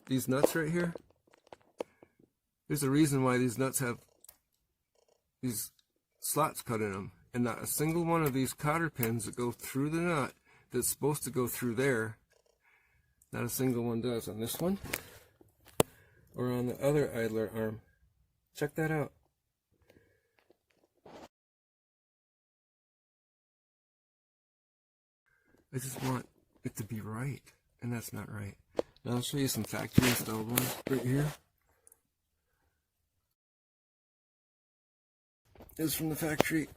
these nuts right here, there's a reason why these nuts have these slots cut in them, and not a single one of these cotter pins that go through the nut that's supposed to go through there, not a single one does on this one or on the other idler arm. Check that out. I just want it to be right, and that's not right. Now I'll show you some factory installed ones right here. This is from the factory.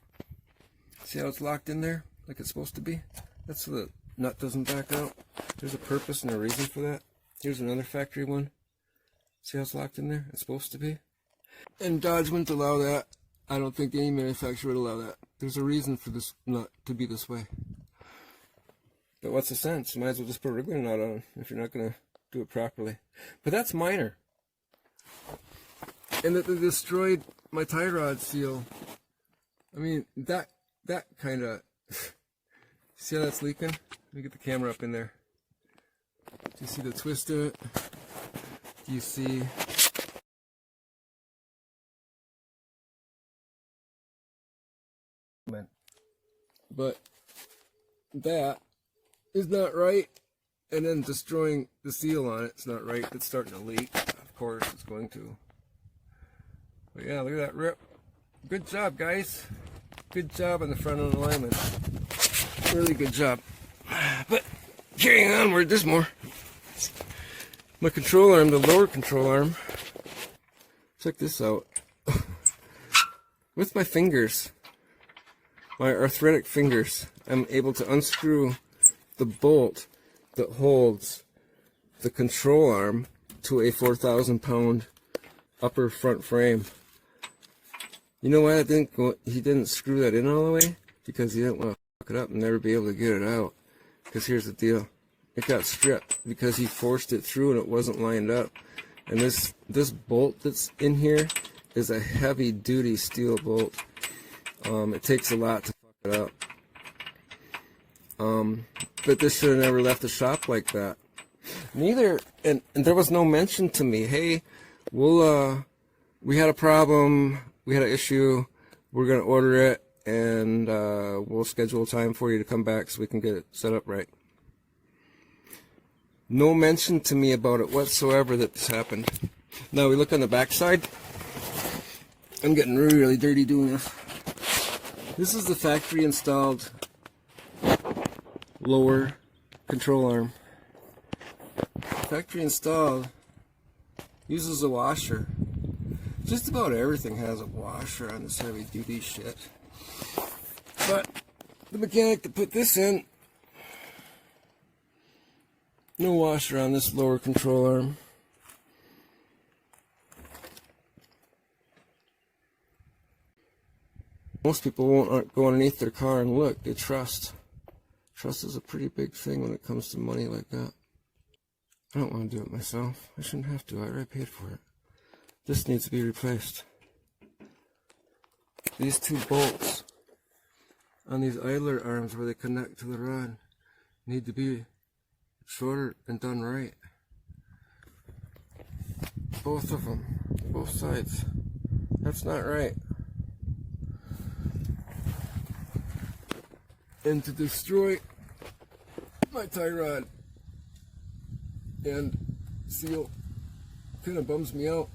See how it's locked in there like it's supposed to be? That's so the nut doesn't back out. There's a purpose and a reason for that. Here's another factory one. See how it's locked in there? It's supposed to be. And Dodge wouldn't allow that. I don't think any manufacturer would allow that. There's a reason for this nut to be this way. But what's the sense? You might as well just put a regular nut on if you're not going to do it properly. But that's minor. And that they destroyed my tie rod seal. I mean, that kind of... See how that's leaking? Let me get the camera up in there. Do you see the twist of it? Do you see... But that is not right. And then destroying the seal on it's not right. It's starting to leak. Of course, it's going to. But yeah, look at that rip. Good job, guys. Good job on the front end alignment. Really good job. But carrying onward, there's more. My control arm, the lower control arm. Check this out. With my fingers, my arthritic fingers, I'm able to unscrew the bolt that holds the control arm to a 4,000-pound upper front frame. You know why he didn't screw that in all the way? Because he didn't want to fuck it up and never be able to get it out. Because here's the deal. It got stripped because he forced it through and it wasn't lined up. And this bolt that's in here is a heavy-duty steel bolt. It takes a lot to fuck it up. But this should have never left the shop like that. Neither, and there was no mention to me, hey, we had a problem, we had an issue, we're going to order it, and we'll schedule a time for you to come back so we can get it set up right. No mention to me about it whatsoever that this happened. Now we look on the back side. I'm getting really, really dirty doing this. This is the factory installed lower control arm. Factory installed uses a washer. Just about everything has a washer on this heavy duty shit. But the mechanic that put this in, no washer on this lower control arm. Most people won't go underneath their car and look. They trust. Trust is a pretty big thing when it comes to money like that. I don't want to do it myself. I shouldn't have to. I already paid for it. This needs to be replaced. These two bolts on these idler arms where they connect to the rod need to be shorter and done right. Both of them. Both sides. That's not right. And to destroy my tie rod and seal kind of bums me out.